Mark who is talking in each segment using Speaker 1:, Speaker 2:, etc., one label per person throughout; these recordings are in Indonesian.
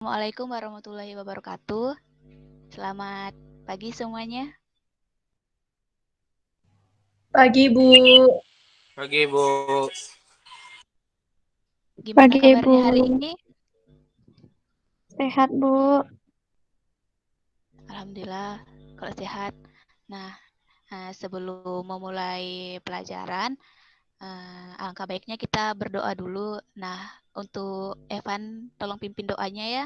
Speaker 1: Assalamualaikum warahmatullahi wabarakatuh. Selamat pagi semuanya.
Speaker 2: Pagi, Bu.
Speaker 3: Pagi, Bu.
Speaker 1: Gimana
Speaker 2: Pagi, Bu.
Speaker 1: kabarnya hari ini?
Speaker 2: Sehat, Bu.
Speaker 1: Alhamdulillah kalau sehat. Nah, sebelum memulai pelajaran, alangkah baiknya kita berdoa dulu. Nah, untuk Evan, tolong pimpin doanya ya.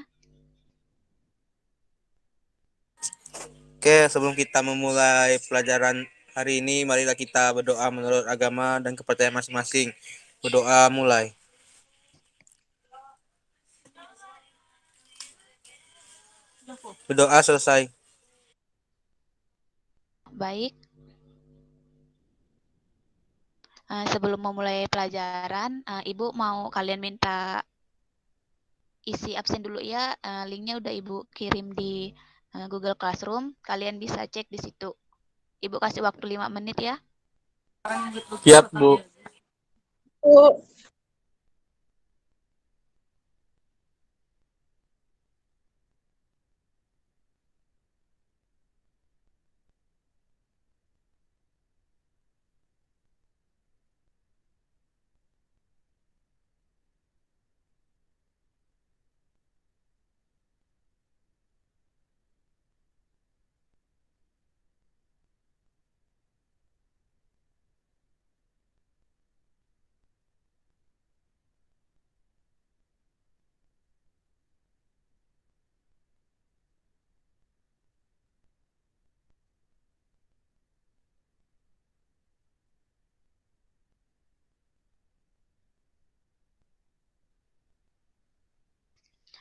Speaker 3: Oke, sebelum kita memulai pelajaran hari ini, marilah kita berdoa menurut agama dan kepercayaan masing-masing. Berdoa mulai. Berdoa selesai.
Speaker 1: Baik, sebelum memulai pelajaran, Ibu mau kalian minta isi absen dulu ya. Linknya udah Ibu kirim di Google Classroom. Kalian bisa cek di situ. Ibu kasih waktu 5 menit ya.
Speaker 3: Siap, Bu.
Speaker 2: Bu.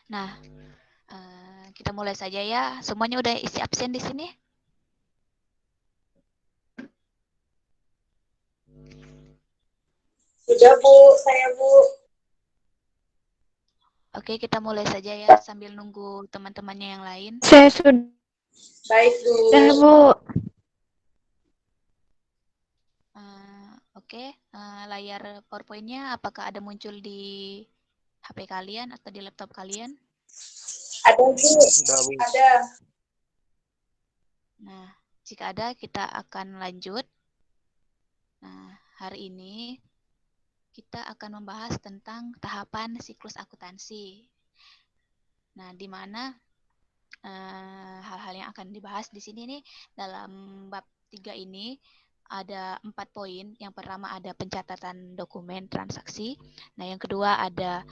Speaker 1: Nah, kita mulai saja ya. Semuanya udah isi absen di sini?
Speaker 2: Sudah, Bu. Saya, Bu.
Speaker 1: Oke, kita mulai saja ya sambil nunggu teman-temannya yang lain.
Speaker 2: Saya sudah. Baik, Bu. Sudah, Bu.
Speaker 1: Oke, layar PowerPoint-nya apakah ada muncul di HP kalian atau di laptop kalian?
Speaker 2: Ada, Bu.
Speaker 3: Udah, Bu.
Speaker 2: Ada.
Speaker 1: Nah, jika ada kita akan lanjut. Nah, hari ini kita akan membahas tentang tahapan siklus akuntansi. Nah, di mana hal-hal yang akan dibahas di sini nih dalam bab 3 ini ada 4 poin. Yang pertama ada pencatatan dokumen transaksi. Nah, yang kedua ada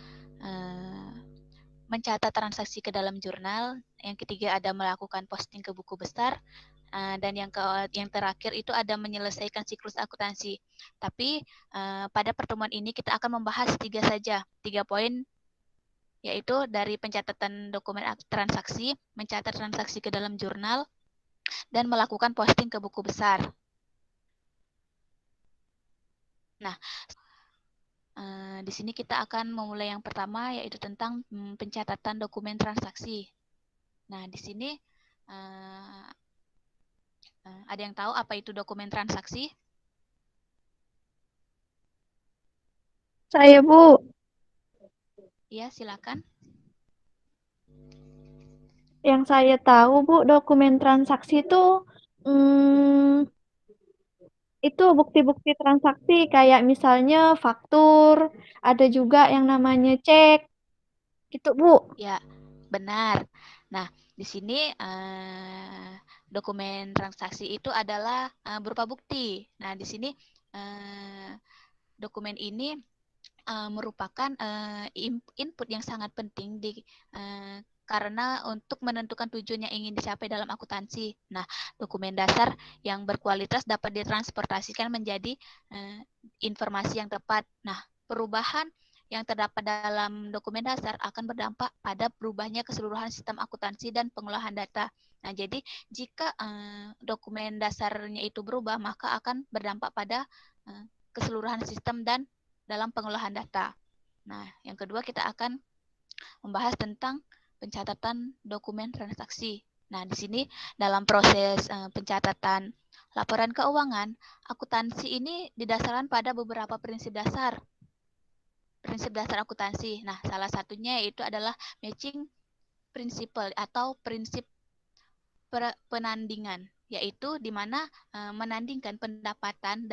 Speaker 1: mencatat transaksi ke dalam jurnal. Yang ketiga ada melakukan posting ke buku besar. Dan yang terakhir itu ada menyelesaikan siklus akuntansi. Tapi pada pertemuan ini kita akan membahas 3 saja, 3 poin, yaitu dari pencatatan dokumen transaksi, mencatat transaksi ke dalam jurnal, dan melakukan posting ke buku besar. Nah, di sini kita akan memulai yang pertama, yaitu tentang pencatatan dokumen transaksi. Nah, di sini ada yang tahu apa itu dokumen transaksi?
Speaker 2: Saya, Bu.
Speaker 1: Ya, silakan.
Speaker 2: Yang saya tahu, Bu, dokumen transaksi itu bukti-bukti transaksi kayak misalnya faktur, ada juga yang namanya cek. Gitu, Bu.
Speaker 1: Ya, benar. Nah, di sini dokumen transaksi itu adalah berupa bukti. Nah, di sini dokumen ini merupakan input yang sangat penting karena untuk menentukan tujuan yang ingin dicapai dalam akuntansi. Nah, dokumen dasar yang berkualitas dapat ditransportasikan menjadi informasi yang tepat. Nah, perubahan yang terdapat dalam dokumen dasar akan berdampak pada berubahnya keseluruhan sistem akuntansi dan pengolahan data. Nah, jadi jika dokumen dasarnya itu berubah, maka akan berdampak pada keseluruhan sistem dan dalam pengolahan data. Nah, yang kedua kita akan membahas tentang pencatatan dokumen transaksi. Nah, di sini dalam proses pencatatan laporan keuangan, akuntansi ini didasarkan pada beberapa prinsip dasar. Prinsip dasar akuntansi. Nah, salah satunya yaitu adalah matching prinsipal atau prinsip penandingan, yaitu di mana menandingkan pendapatan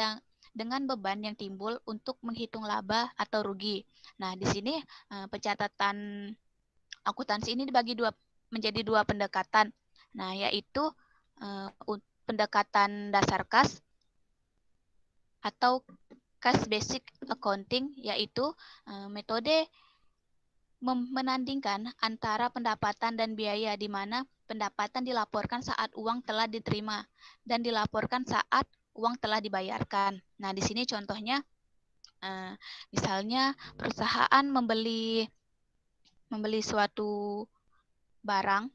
Speaker 1: dengan beban yang timbul untuk menghitung laba atau rugi. Nah, di sini pencatatan akuntansi ini dibagi menjadi dua pendekatan. Nah, yaitu pendekatan dasar kas atau Cash Basic Accounting, yaitu metode menandingkan antara pendapatan dan biaya, di mana pendapatan dilaporkan saat uang telah diterima dan dilaporkan saat uang telah dibayarkan. Nah, di sini contohnya, misalnya perusahaan membeli suatu barang,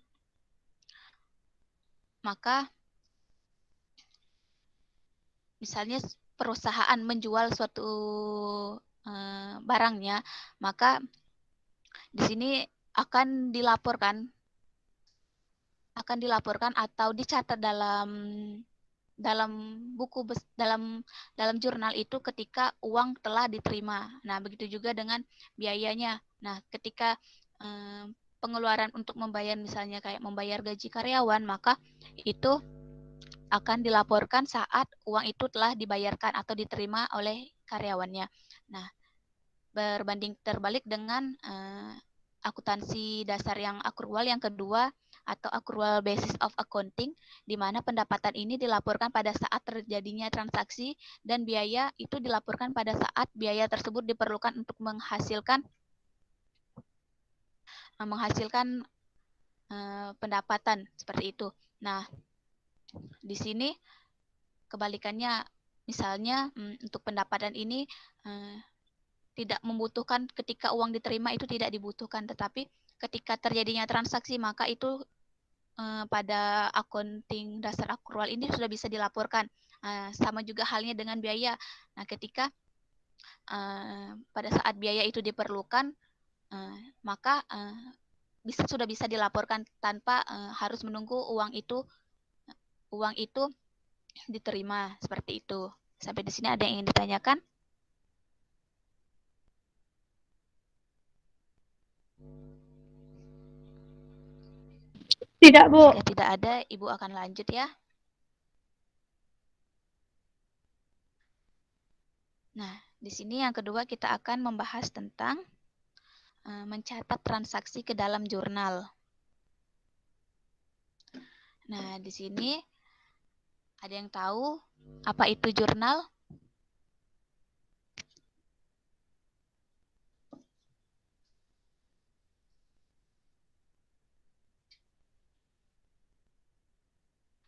Speaker 1: maka misalnya perusahaan menjual suatu barangnya, maka di sini akan dilaporkan atau dicatat dalam buku dalam jurnal itu ketika uang telah diterima. Nah, begitu juga dengan biayanya. Nah, ketika pengeluaran untuk membayar, misalnya kayak membayar gaji karyawan, maka itu akan dilaporkan saat uang itu telah dibayarkan atau diterima oleh karyawannya. Nah, berbanding terbalik dengan akuntansi dasar yang akrual yang kedua atau accrual basis of accounting, di mana pendapatan ini dilaporkan pada saat terjadinya transaksi dan biaya itu dilaporkan pada saat biaya tersebut diperlukan untuk menghasilkan pendapatan, seperti itu. Nah, di sini kebalikannya, misalnya untuk pendapatan ini tidak membutuhkan ketika uang diterima, itu tidak dibutuhkan, tetapi ketika terjadinya transaksi maka itu pada accounting dasar akrual ini sudah bisa dilaporkan. Sama juga halnya dengan biaya. Nah, ketika pada saat biaya itu diperlukan, maka sudah bisa dilaporkan tanpa harus menunggu uang itu diterima, seperti itu. Sampai di sini ada yang ingin ditanyakan?
Speaker 2: Tidak, Bu.
Speaker 1: Jika tidak ada, Ibu akan lanjut ya. Nah, di sini yang kedua kita akan membahas tentang mencatat transaksi ke dalam jurnal. Nah, di sini ada yang tahu apa itu jurnal?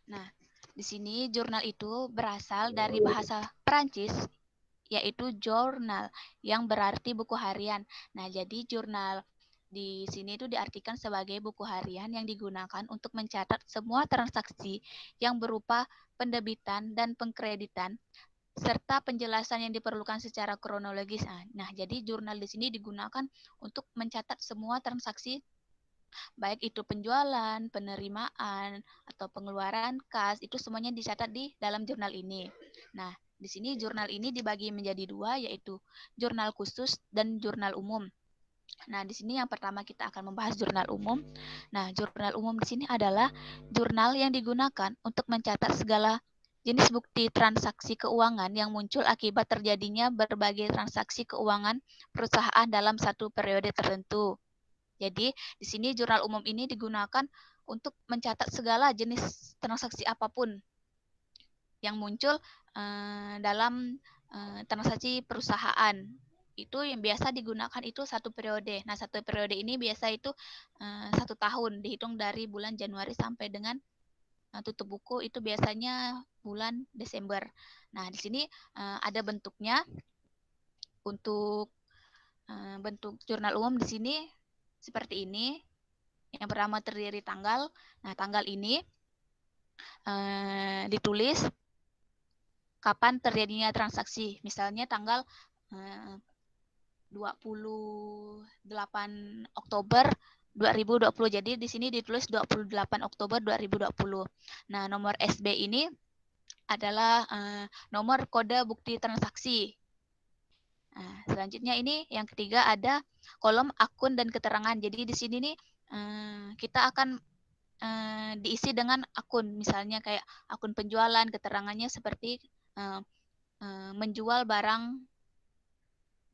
Speaker 1: Nah, di sini jurnal itu berasal dari bahasa Perancis, yaitu journal, yang berarti buku harian. Nah, jadi jurnal di sini itu diartikan sebagai buku harian yang digunakan untuk mencatat semua transaksi yang berupa pendebitan dan pengkreditan, serta penjelasan yang diperlukan secara kronologis. Nah, jadi jurnal di sini digunakan untuk mencatat semua transaksi, baik itu penjualan, penerimaan, atau pengeluaran kas, itu semuanya dicatat di dalam jurnal ini. Nah, di sini jurnal ini dibagi menjadi dua, yaitu jurnal khusus dan jurnal umum. Nah, di sini yang pertama kita akan membahas jurnal umum. Nah, jurnal umum di sini adalah jurnal yang digunakan untuk mencatat segala jenis bukti transaksi keuangan yang muncul akibat terjadinya berbagai transaksi keuangan perusahaan dalam satu periode tertentu. Jadi, di sini jurnal umum ini digunakan untuk mencatat segala jenis transaksi apapun yang muncul dalam transaksi perusahaan. Itu yang biasa digunakan itu satu periode. Nah, satu periode ini biasa itu 1 tahun, dihitung dari bulan Januari sampai dengan tutup buku itu biasanya bulan Desember. Nah, di sini ada bentuknya. Untuk bentuk jurnal umum di sini seperti ini. Yang pertama terdiri tanggal. Nah, tanggal ini ditulis kapan terjadinya transaksi. Misalnya tanggal 28 Oktober 2020. Jadi di sini ditulis 28 Oktober 2020. Nah, nomor SB ini adalah nomor kode bukti transaksi. Nah, selanjutnya ini yang ketiga ada kolom akun dan keterangan. Jadi di sini nih kita akan diisi dengan akun, misalnya kayak akun penjualan, keterangannya seperti menjual barang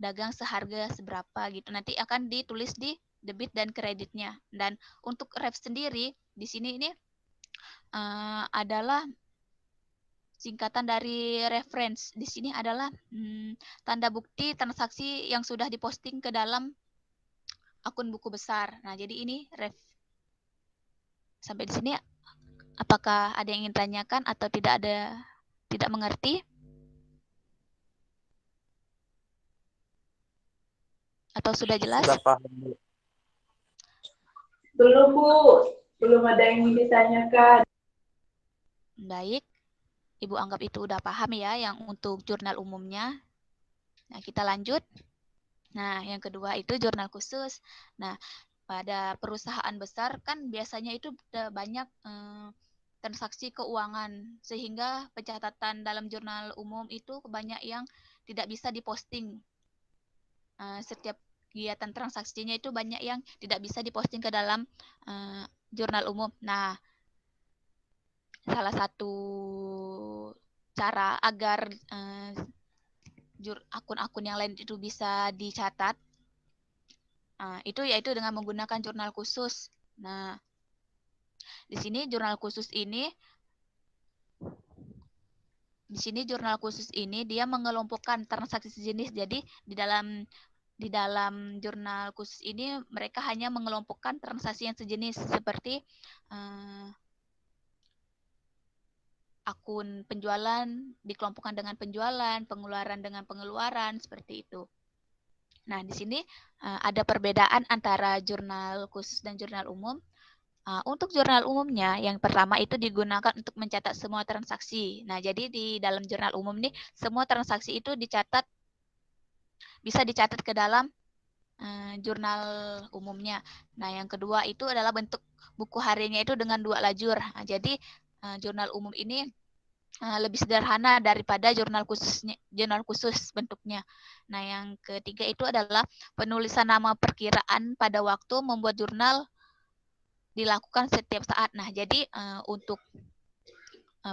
Speaker 1: dagang seharga seberapa gitu. Nanti akan ditulis di debit dan kreditnya. Dan untuk ref sendiri di sini ini adalah singkatan dari reference. Di sini adalah tanda bukti transaksi yang sudah diposting ke dalam akun buku besar. Nah, jadi ini ref. Sampai di sini apakah ada yang ingin tanyakan atau tidak mengerti? Atau sudah jelas?
Speaker 3: Sudah paham.
Speaker 4: Belum, Bu. Belum ada yang ingin ditanyakan.
Speaker 1: Baik. Ibu anggap itu udah paham ya yang untuk jurnal umumnya. Nah, kita lanjut. Nah, yang kedua itu jurnal khusus. Nah, pada perusahaan besar kan biasanya itu banyak transaksi keuangan, sehingga pencatatan dalam jurnal umum itu banyak yang tidak bisa diposting. Setiap kegiatan transaksinya itu banyak yang tidak bisa diposting ke dalam jurnal umum. Nah, salah satu cara agar akun-akun yang lain itu bisa dicatat, itu yaitu dengan menggunakan jurnal khusus. Nah, di sini jurnal khusus ini dia mengelompokkan transaksi sejenis. Jadi di dalam jurnal khusus ini mereka hanya mengelompokkan transaksi yang sejenis seperti akun penjualan dikelompokkan dengan penjualan, pengeluaran dengan pengeluaran, seperti itu. Nah, di sini ada perbedaan antara jurnal khusus dan jurnal umum. Untuk jurnal umumnya, yang pertama itu digunakan untuk mencatat semua transaksi. Nah, jadi di dalam jurnal umum nih, semua transaksi itu bisa dicatat ke dalam jurnal umumnya. Nah, yang kedua itu adalah bentuk buku hariannya itu dengan 2 lajur. Nah, jadi jurnal umum ini lebih sederhana daripada jurnal khusus bentuknya. Nah, yang ketiga itu adalah penulisan nama perkiraan pada waktu membuat jurnal dilakukan setiap saat. Nah, jadi untuk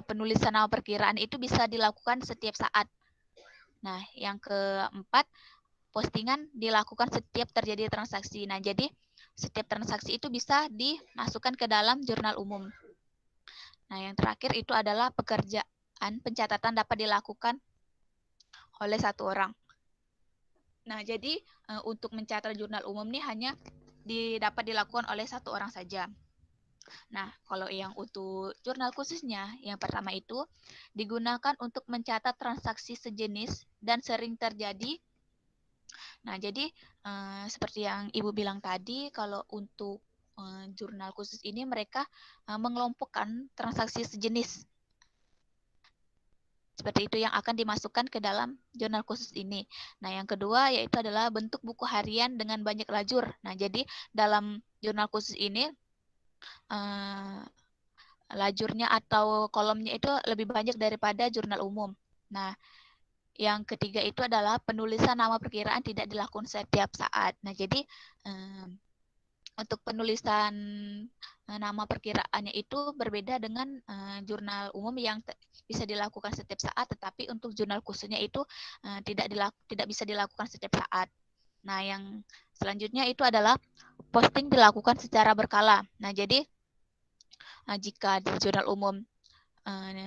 Speaker 1: penulisan nama perkiraan itu bisa dilakukan setiap saat. Nah, yang keempat, postingan dilakukan setiap terjadi transaksi. Nah, jadi setiap transaksi itu bisa dimasukkan ke dalam jurnal umum. Nah, yang terakhir itu adalah pekerjaan pencatatan dapat dilakukan oleh satu orang. Nah, jadi untuk mencatat jurnal umum ini hanya dapat dilakukan oleh satu orang saja. Nah, kalau yang untuk jurnal khususnya, yang pertama itu digunakan untuk mencatat transaksi sejenis dan sering terjadi. Nah, jadi seperti yang Ibu bilang tadi, kalau untuk jurnal khusus ini mereka mengelompokkan transaksi sejenis. Seperti itu yang akan dimasukkan ke dalam jurnal khusus ini. Nah, yang kedua yaitu adalah bentuk buku harian dengan banyak lajur. Nah, jadi dalam jurnal khusus ini lajurnya atau kolomnya itu lebih banyak daripada jurnal umum. Nah, yang ketiga itu adalah penulisan nama perkiraan tidak dilakukan setiap saat. Nah, jadi untuk penulisan nama perkiraannya itu berbeda dengan jurnal umum yang bisa dilakukan setiap saat, tetapi untuk jurnal khususnya itu tidak bisa dilakukan setiap saat. Nah, yang selanjutnya itu adalah posting dilakukan secara berkala. Nah, jadi jika di jurnal umum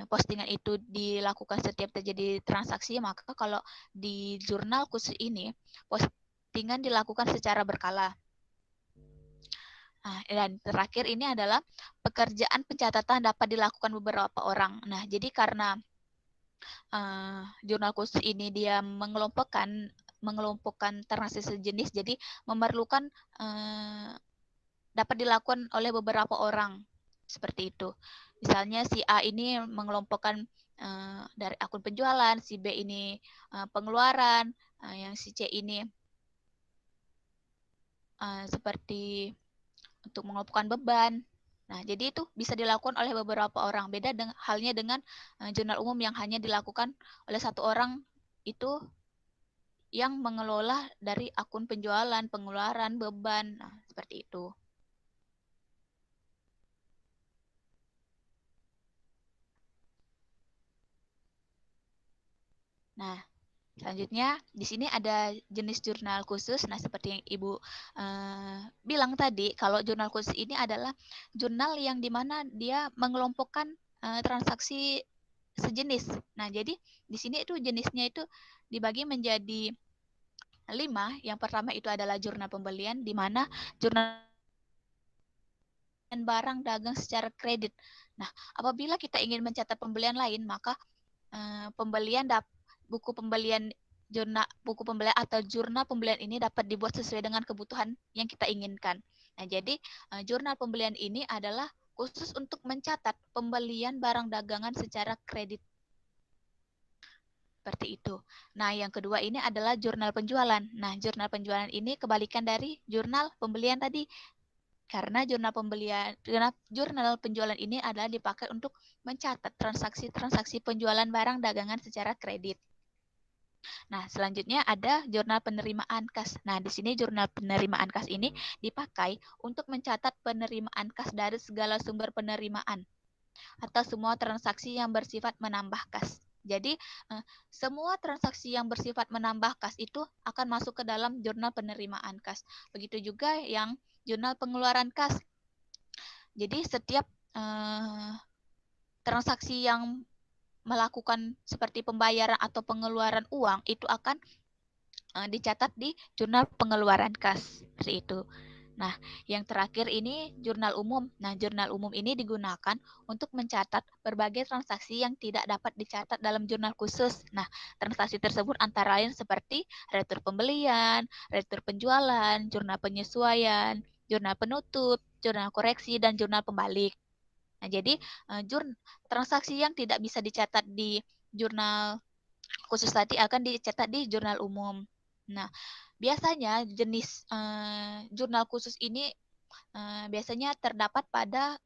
Speaker 1: postingan itu dilakukan setiap terjadi transaksi, maka kalau di jurnal khusus ini postingan dilakukan secara berkala. Dan terakhir ini adalah pekerjaan pencatatan dapat dilakukan beberapa orang. Nah, jadi karena jurnal khusus ini dia mengelompokkan transaksi sejenis, jadi memerlukan dapat dilakukan oleh beberapa orang. Seperti itu. Misalnya si A ini mengelompokkan dari akun penjualan, si B ini pengeluaran, yang si C ini seperti untuk mengelompokkan beban. Nah, jadi itu bisa dilakukan oleh beberapa orang. Beda halnya dengan jurnal umum yang hanya dilakukan oleh satu orang, itu yang mengelola dari akun penjualan, pengeluaran, beban. Nah, seperti itu. Nah, selanjutnya di sini ada jenis jurnal khusus. Nah, seperti yang Ibu bilang tadi, kalau jurnal khusus ini adalah jurnal yang dimana dia mengelompokkan transaksi sejenis. Nah, jadi di sini itu jenisnya itu dibagi menjadi 5. Yang pertama itu adalah jurnal pembelian, di mana jurnal barang dagang secara kredit. Nah, apabila kita ingin mencatat pembelian lain, maka buku pembelian buku pembelian atau jurnal pembelian ini dapat dibuat sesuai dengan kebutuhan yang kita inginkan. Nah, jadi jurnal pembelian ini adalah khusus untuk mencatat pembelian barang dagangan secara kredit. Seperti itu. Nah, yang kedua ini adalah jurnal penjualan. Nah, jurnal penjualan ini kebalikan dari jurnal pembelian tadi. Karena jurnal penjualan ini adalah dipakai untuk mencatat transaksi-transaksi penjualan barang dagangan secara kredit. Nah, selanjutnya ada jurnal penerimaan kas. Nah, di sini jurnal penerimaan kas ini dipakai untuk mencatat penerimaan kas dari segala sumber penerimaan atau semua transaksi yang bersifat menambah kas. Jadi, semua transaksi yang bersifat menambah kas itu akan masuk ke dalam jurnal penerimaan kas. Begitu juga yang jurnal pengeluaran kas. Jadi, setiap transaksi yang melakukan seperti pembayaran atau pengeluaran uang itu akan dicatat di jurnal pengeluaran kas. Seperti itu. Nah, yang terakhir ini jurnal umum. Nah, jurnal umum ini digunakan untuk mencatat berbagai transaksi yang tidak dapat dicatat dalam jurnal khusus. Nah, transaksi tersebut antara lain seperti retur pembelian, retur penjualan, jurnal penyesuaian, jurnal penutup, jurnal koreksi, dan jurnal pembalik. Nah, jadi transaksi yang tidak bisa dicatat di jurnal khusus tadi akan dicatat di jurnal umum. Nah, biasanya jenis jurnal khusus ini biasanya terdapat pada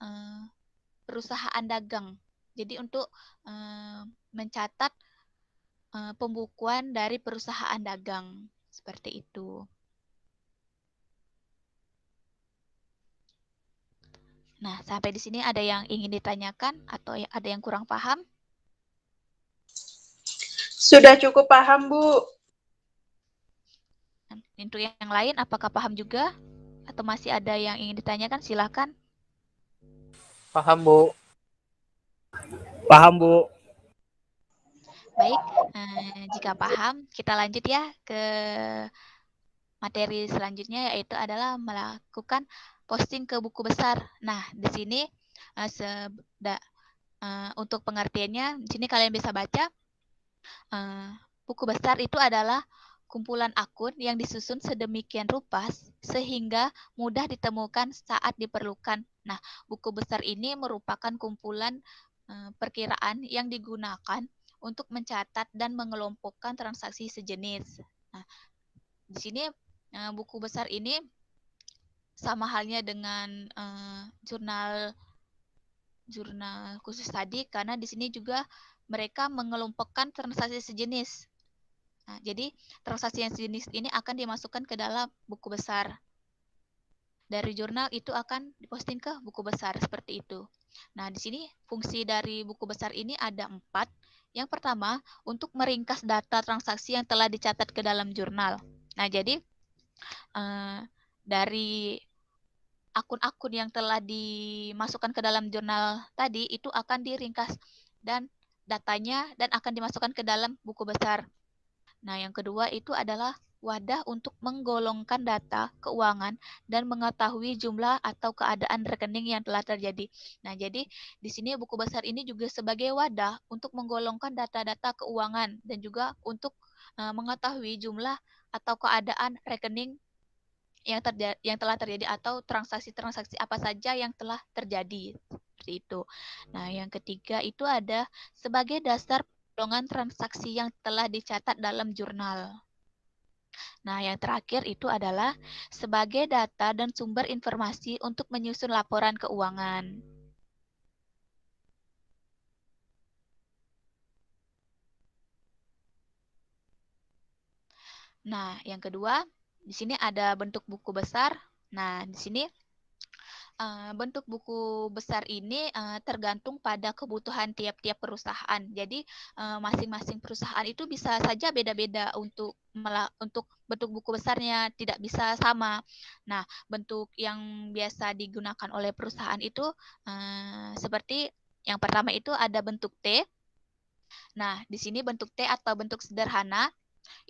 Speaker 1: perusahaan dagang. Jadi untuk mencatat pembukuan dari perusahaan dagang seperti itu. Nah, sampai di sini ada yang ingin ditanyakan atau ada yang kurang paham?
Speaker 4: Sudah cukup paham, Bu.
Speaker 1: Untuk yang lain, apakah paham juga? Atau masih ada yang ingin ditanyakan? Silakan.
Speaker 3: Paham, Bu. Paham, Bu.
Speaker 1: Baik, jika paham, kita lanjut ya ke materi selanjutnya, yaitu adalah melakukan posting ke buku besar. Nah, di sini untuk pengertiannya, di sini kalian bisa baca. Buku besar itu adalah kumpulan akun yang disusun sedemikian rupa sehingga mudah ditemukan saat diperlukan. Nah, buku besar ini merupakan kumpulan perkiraan yang digunakan untuk mencatat dan mengelompokkan transaksi sejenis. Nah, di sini buku besar ini sama halnya dengan jurnal khusus tadi, karena di sini juga mereka mengelompokkan transaksi sejenis. Nah, jadi transaksi yang sejenis ini akan dimasukkan ke dalam buku besar. Dari jurnal itu akan diposting ke buku besar seperti itu. Nah, di sini fungsi dari buku besar ini ada 4. Yang pertama, untuk meringkas data transaksi yang telah dicatat ke dalam jurnal. Nah, jadi dari akun-akun yang telah dimasukkan ke dalam jurnal tadi itu akan diringkas dan datanya dan akan dimasukkan ke dalam buku besar. Nah, yang kedua itu adalah wadah untuk menggolongkan data keuangan dan mengetahui jumlah atau keadaan rekening yang telah terjadi. Nah, jadi di sini buku besar ini juga sebagai wadah untuk menggolongkan data-data keuangan dan juga untuk mengetahui jumlah atau keadaan rekening yang telah terjadi atau transaksi-transaksi apa saja yang telah terjadi. Seperti itu. Nah, yang ketiga itu ada sebagai dasar golongan transaksi yang telah dicatat dalam jurnal. Nah, yang terakhir itu adalah sebagai data dan sumber informasi untuk menyusun laporan keuangan. Nah, yang kedua, di sini ada bentuk buku besar. Nah, di sini bentuk buku besar ini tergantung pada kebutuhan tiap-tiap perusahaan. Jadi masing-masing perusahaan itu bisa saja beda-beda untuk bentuk buku besarnya, tidak bisa sama. Nah, bentuk yang biasa digunakan oleh perusahaan itu seperti yang pertama itu ada bentuk T. Nah, di sini bentuk T atau bentuk sederhana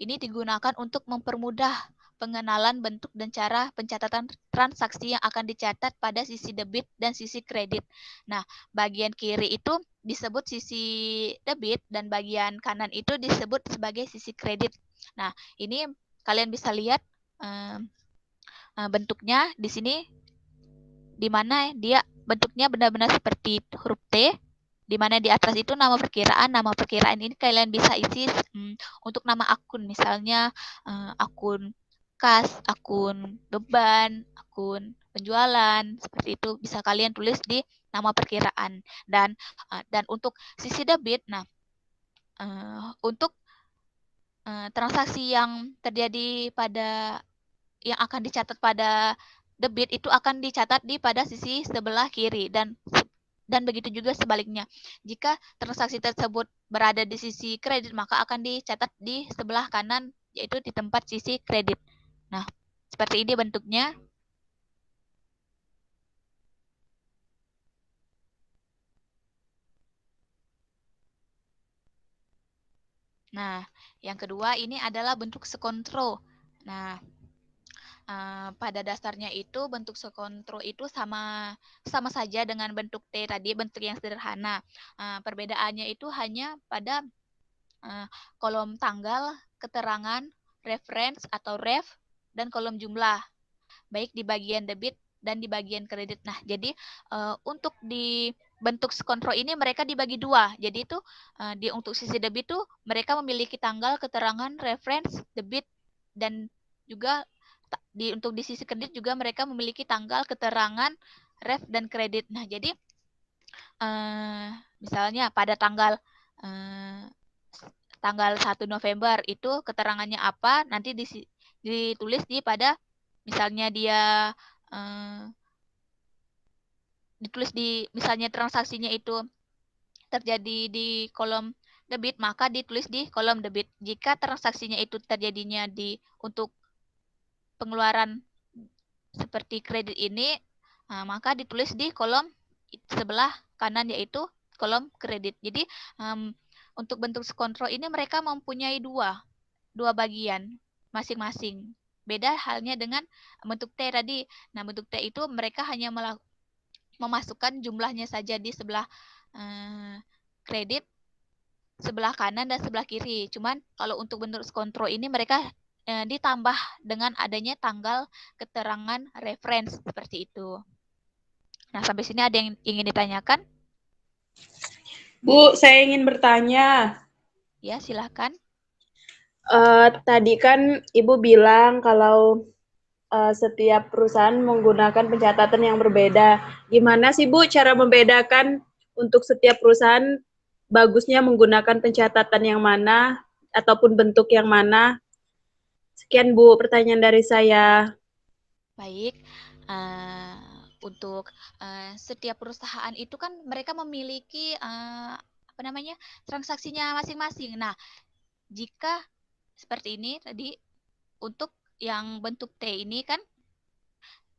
Speaker 1: ini digunakan untuk mempermudah pengenalan bentuk dan cara pencatatan transaksi yang akan dicatat pada sisi debit dan sisi kredit. Nah, bagian kiri itu disebut sisi debit dan bagian kanan itu disebut sebagai sisi kredit. Nah, ini kalian bisa lihat bentuknya di sini, di mana dia bentuknya benar-benar seperti huruf T, di mana di atas itu nama perkiraan ini kalian bisa isi untuk nama akun, misalnya akun kas, akun beban, akun penjualan, seperti itu bisa kalian tulis di nama perkiraan. Dan untuk sisi debit, nah untuk transaksi yang terjadi pada yang akan dicatat pada debit itu akan dicatat di pada sisi sebelah kiri, dan begitu juga sebaliknya. Jika transaksi tersebut berada di sisi kredit, maka akan dicatat di sebelah kanan, yaitu di tempat sisi kredit. Nah, seperti ini bentuknya. Nah, yang kedua ini adalah bentuk sekontro. Nah, pada dasarnya itu bentuk sekontro itu sama saja dengan bentuk T tadi, bentuk yang sederhana. Perbedaannya itu hanya pada kolom tanggal, keterangan, reference atau ref, dan kolom jumlah, baik di bagian debit dan di bagian kredit. Nah, jadi untuk di bentuk sekontro ini mereka dibagi dua. Jadi itu untuk sisi debit itu mereka memiliki tanggal, keterangan, reference, debit, dan juga untuk di sisi kredit juga mereka memiliki tanggal, keterangan, ref, dan kredit. Nah, jadi misalnya pada tanggal 1 November itu keterangannya apa, nanti ditulis di pada, misalnya dia ditulis di, misalnya transaksinya itu terjadi di kolom debit, maka ditulis di kolom debit. Jika transaksinya itu terjadinya untuk pengeluaran seperti kredit ini, maka ditulis di kolom sebelah kanan, yaitu kolom kredit. Jadi untuk bentuk sekontro ini mereka mempunyai dua bagian masing-masing. Beda halnya dengan bentuk T tadi. Nah, bentuk T itu mereka hanya memasukkan jumlahnya saja di sebelah kredit, sebelah kanan dan sebelah kiri. Cuman kalau untuk bentuk sekontro ini mereka ditambah dengan adanya tanggal, keterangan, reference, seperti itu. Nah, sampai sini ada yang ingin ditanyakan?
Speaker 4: Bu, saya ingin bertanya.
Speaker 1: Ya, silahkan.
Speaker 4: Tadi kan Ibu bilang kalau setiap perusahaan menggunakan pencatatan yang berbeda. Gimana sih Bu cara membedakan untuk setiap perusahaan bagusnya menggunakan pencatatan yang mana ataupun bentuk yang mana? Sekian Bu pertanyaan dari saya.
Speaker 1: Baik. Untuk setiap perusahaan itu kan mereka memiliki transaksinya masing-masing. Nah, jika seperti ini tadi, untuk yang bentuk T ini kan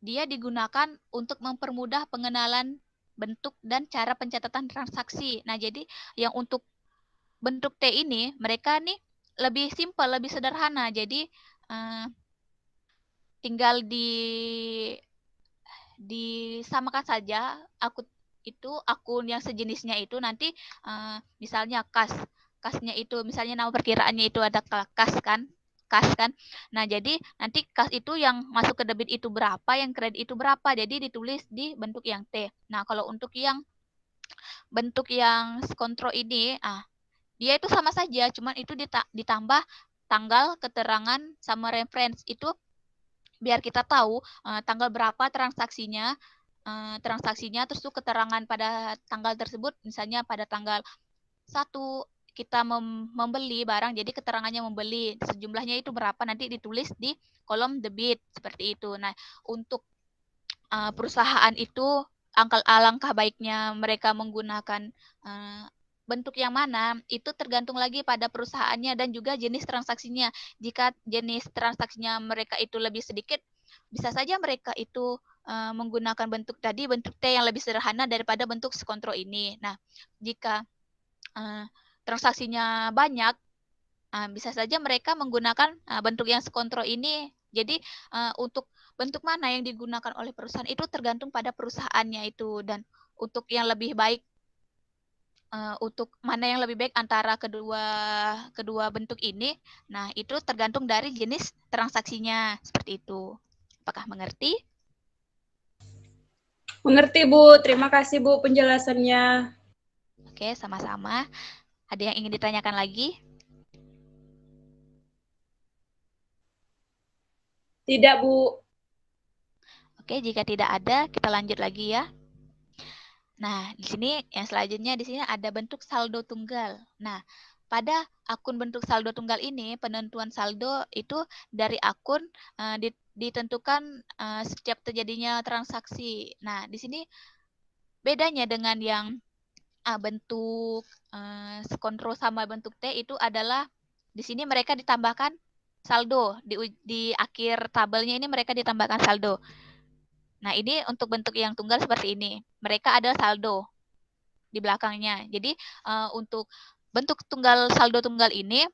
Speaker 1: dia digunakan untuk mempermudah pengenalan bentuk dan cara pencatatan transaksi. Nah, jadi yang untuk bentuk T ini mereka nih lebih simpel, lebih sederhana. Jadi tinggal disamakan saja akun yang sejenisnya itu, nanti misalnya kasnya itu, misalnya nama perkiraannya itu ada kas kan. Nah, jadi nanti kas itu yang masuk ke debit itu berapa, yang kredit itu berapa, jadi ditulis di bentuk yang T. Nah, kalau untuk yang bentuk yang sekontro ini, dia itu sama saja, cuman itu ditambah tanggal, keterangan, sama reference. Itu biar kita tahu tanggal berapa transaksinya, terus tuh keterangan pada tanggal tersebut, misalnya pada tanggal 1 kita membeli barang, jadi keterangannya membeli, sejumlahnya itu berapa, nanti ditulis di kolom debit, seperti itu. Nah, untuk perusahaan itu alangkah baiknya mereka menggunakan bentuk yang mana itu tergantung lagi pada perusahaannya dan juga jenis transaksinya. Jika jenis transaksinya mereka itu lebih sedikit, bisa saja mereka itu menggunakan bentuk T yang lebih sederhana daripada bentuk skontro ini. Nah, jika transaksinya banyak, bisa saja mereka menggunakan bentuk yang skontro ini. Jadi untuk bentuk mana yang digunakan oleh perusahaan itu tergantung pada perusahaannya itu, dan untuk yang lebih baik untuk mana yang lebih baik antara kedua bentuk ini, nah itu tergantung dari jenis transaksinya seperti itu. Apakah mengerti?
Speaker 4: Mengerti, Bu. Terima kasih, Bu, penjelasannya.
Speaker 1: Oke, sama-sama. Ada yang ingin ditanyakan lagi?
Speaker 4: Tidak, Bu.
Speaker 1: Oke, jika tidak ada, kita lanjut lagi ya. Nah, di sini yang selanjutnya di sini ada bentuk saldo tunggal. Nah, pada akun bentuk saldo tunggal ini, penentuan saldo itu dari akun ditentukan setiap terjadinya transaksi. Nah, di sini bedanya dengan yang bentuk skontro sama bentuk T itu adalah di sini mereka ditambahkan saldo. Di akhir tabelnya ini mereka ditambahkan saldo. Nah, ini untuk bentuk yang tunggal seperti ini. Mereka ada saldo di belakangnya. Jadi untuk bentuk saldo tunggal ini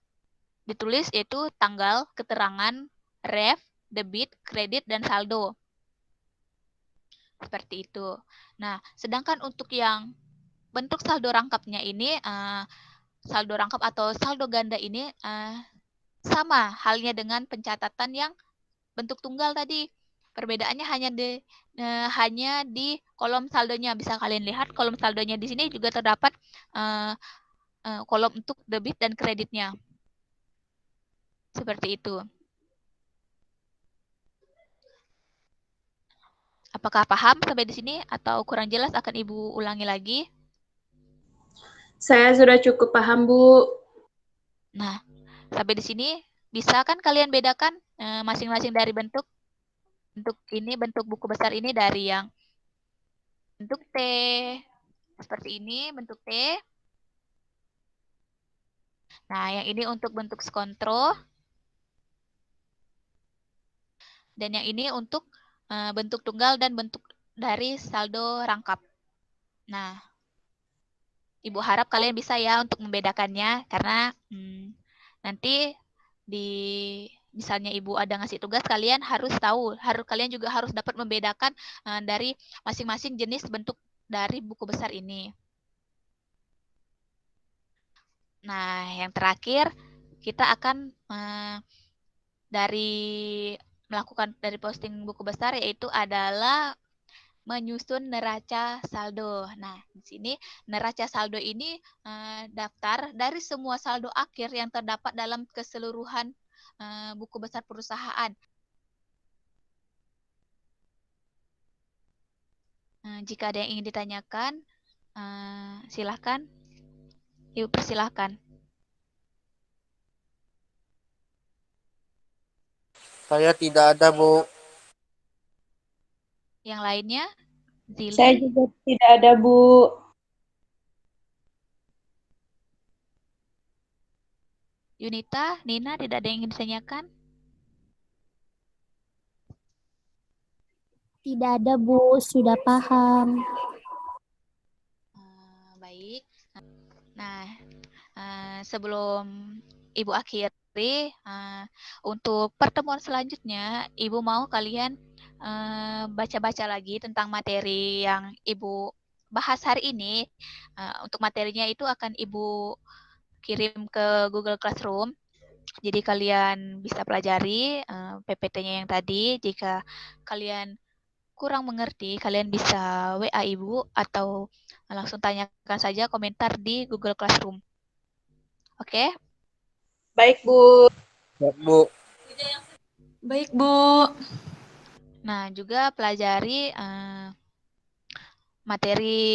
Speaker 1: ditulis yaitu tanggal, keterangan, ref, debit, kredit, dan saldo. Seperti itu. Nah, sedangkan untuk yang bentuk saldo rangkapnya ini, saldo rangkap atau saldo ganda ini sama halnya dengan pencatatan yang bentuk tunggal tadi. Perbedaannya hanya di kolom saldonya. Bisa kalian lihat kolom saldonya di sini juga terdapat kolom untuk debit dan kreditnya. Seperti itu. Apakah paham sampai di sini atau kurang jelas akan Ibu ulangi lagi?
Speaker 4: Saya sudah cukup paham, Bu.
Speaker 1: Nah, sampai di sini bisa kan kalian bedakan masing-masing dari bentuk ini, bentuk buku besar ini dari yang bentuk T seperti ini, bentuk T. Nah, yang ini untuk bentuk skontro. Dan yang ini untuk bentuk tunggal dan bentuk dari saldo rangkap. Nah, Ibu harap kalian bisa ya untuk membedakannya, karena nanti di misalnya Ibu ada ngasih tugas, kalian harus tahu, kalian juga harus dapat membedakan dari masing-masing jenis bentuk dari buku besar ini. Nah, yang terakhir kita akan melakukan dari posting buku besar, yaitu adalah menyusun neraca saldo. Nah, di sini neraca saldo ini daftar dari semua saldo akhir yang terdapat dalam keseluruhan buku besar perusahaan. Jika ada yang ingin ditanyakan, silakan. Ibu persilahkan.
Speaker 3: Saya tidak ada, Bu.
Speaker 1: Yang lainnya,
Speaker 4: Saya
Speaker 1: Zili,
Speaker 4: juga tidak ada, Bu.
Speaker 1: Yunita, Nina, tidak ada yang ingin ditanyakan?
Speaker 5: Tidak ada, Bu. Sudah paham.
Speaker 1: Baik. Nah, sebelum Ibu akhiri, untuk pertemuan selanjutnya, Ibu mau kalian baca-baca lagi tentang materi yang Ibu bahas hari ini. Untuk materinya itu akan Ibu kirim ke Google Classroom. Jadi kalian bisa pelajari PPT-nya yang tadi. Jika kalian kurang mengerti, kalian bisa WA Ibu atau langsung tanyakan saja komentar di Google Classroom. Oke?
Speaker 4: Baik, Bu.
Speaker 3: Baik, Bu.
Speaker 6: Baik, Bu.
Speaker 1: Nah, juga pelajari materi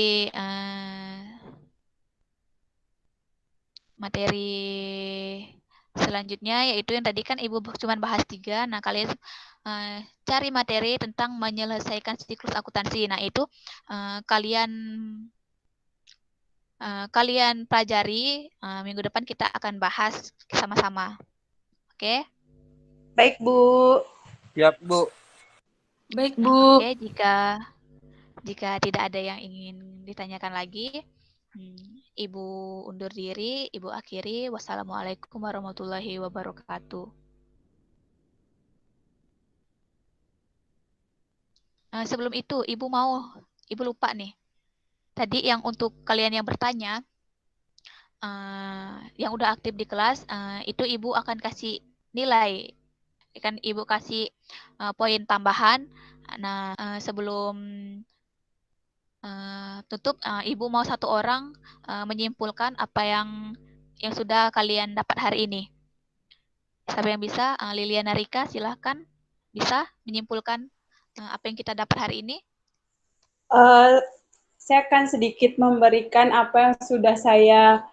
Speaker 1: Selanjutnya yaitu yang tadi kan Ibu cuma bahas 3. Nah, kalian cari materi tentang menyelesaikan siklus akuntansi. Nah, itu kalian pelajari. Minggu depan kita akan bahas sama-sama. Oke?
Speaker 4: Baik, Bu.
Speaker 3: Siap, Bu.
Speaker 6: Baik,
Speaker 1: Nah,
Speaker 6: Bu.
Speaker 1: oke, jika tidak ada yang ingin ditanyakan lagi, Ibu undur diri, Ibu akhiri. Wassalamualaikum warahmatullahi wabarakatuh. Sebelum itu, Ibu lupa nih. Tadi yang untuk kalian yang bertanya, yang udah aktif di kelas, itu Ibu akan kasih nilai. Kan Ibu kasih poin tambahan. Nah, sebelum tutup, Ibu mau 1 orang menyimpulkan apa yang sudah kalian dapat hari ini. Siapa yang bisa? Liliana Rika, silahkan. Bisa menyimpulkan apa yang kita dapat hari ini?
Speaker 4: Saya akan sedikit memberikan apa yang sudah saya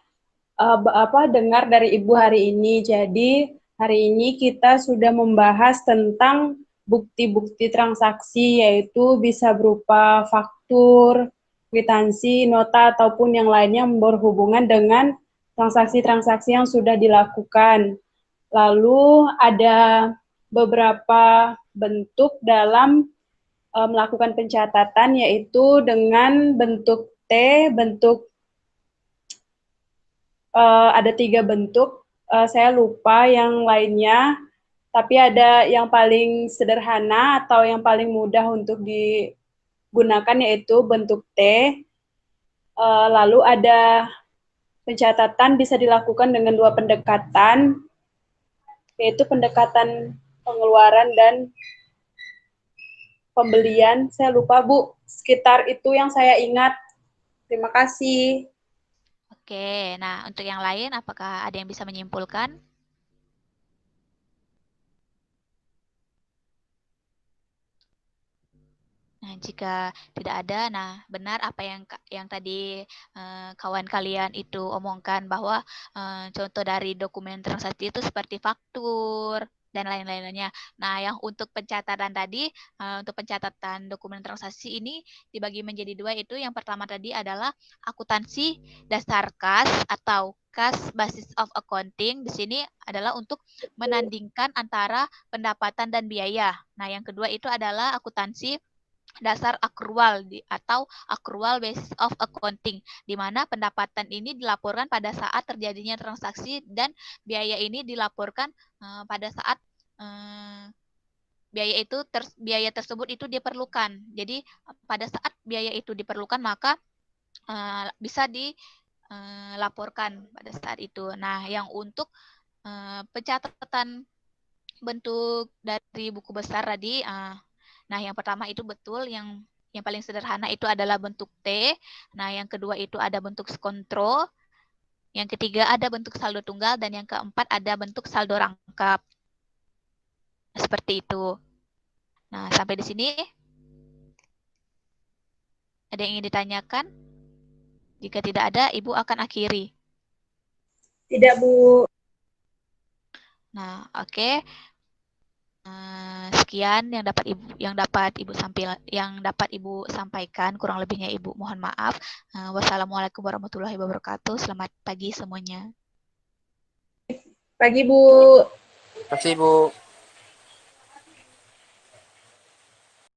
Speaker 4: dengar dari Ibu hari ini. Jadi hari ini kita sudah membahas tentang bukti-bukti transaksi, yaitu bisa berupa faktur, kwitansi, nota, ataupun yang lainnya yang berhubungan dengan transaksi-transaksi yang sudah dilakukan. Lalu ada beberapa bentuk dalam melakukan pencatatan, yaitu dengan bentuk T, ada 3 bentuk, saya lupa yang lainnya, tapi ada yang paling sederhana atau yang paling mudah untuk digunakan, yaitu bentuk T. Lalu ada pencatatan bisa dilakukan dengan 2 pendekatan, yaitu pendekatan pengeluaran dan pembelian. Saya lupa, Bu, sekitar itu yang saya ingat. Terima kasih.
Speaker 1: Oke, nah untuk yang lain apakah ada yang bisa menyimpulkan? Nah, jika tidak ada, nah benar apa yang tadi kawan kalian itu omongkan bahwa contoh dari dokumen transaksi itu seperti faktur dan lain-lainnya. Nah, yang untuk pencatatan tadi, untuk pencatatan dokumen transaksi ini dibagi menjadi 2, itu yang pertama tadi adalah akuntansi dasar kas atau kas basis of accounting. Di sini adalah untuk menandingkan antara pendapatan dan biaya. Nah, yang kedua itu adalah akuntansi dasar akrual atau accrual basis of accounting, di mana pendapatan ini dilaporkan pada saat terjadinya transaksi dan biaya ini dilaporkan pada saat biaya tersebut itu diperlukan. Jadi pada saat biaya itu diperlukan maka bisa dilaporkan pada saat itu. Nah, yang untuk pencatatan bentuk dari buku besar tadi, nah, yang pertama itu betul, yang paling sederhana itu adalah bentuk T. Nah, yang kedua itu ada bentuk skontro. Yang ketiga ada bentuk saldo tunggal. Dan yang keempat ada bentuk saldo rangkap. Seperti itu. Nah, sampai di sini ada yang ingin ditanyakan? Jika tidak ada, Ibu akan akhiri.
Speaker 4: Tidak, Bu.
Speaker 1: Nah, oke. Sekian yang dapat Ibu sampaikan, kurang lebihnya Ibu mohon maaf. Wassalamualaikum warahmatullahi wabarakatuh. Selamat pagi semuanya.
Speaker 4: Pagi, Bu.
Speaker 3: Terima kasih, Bu.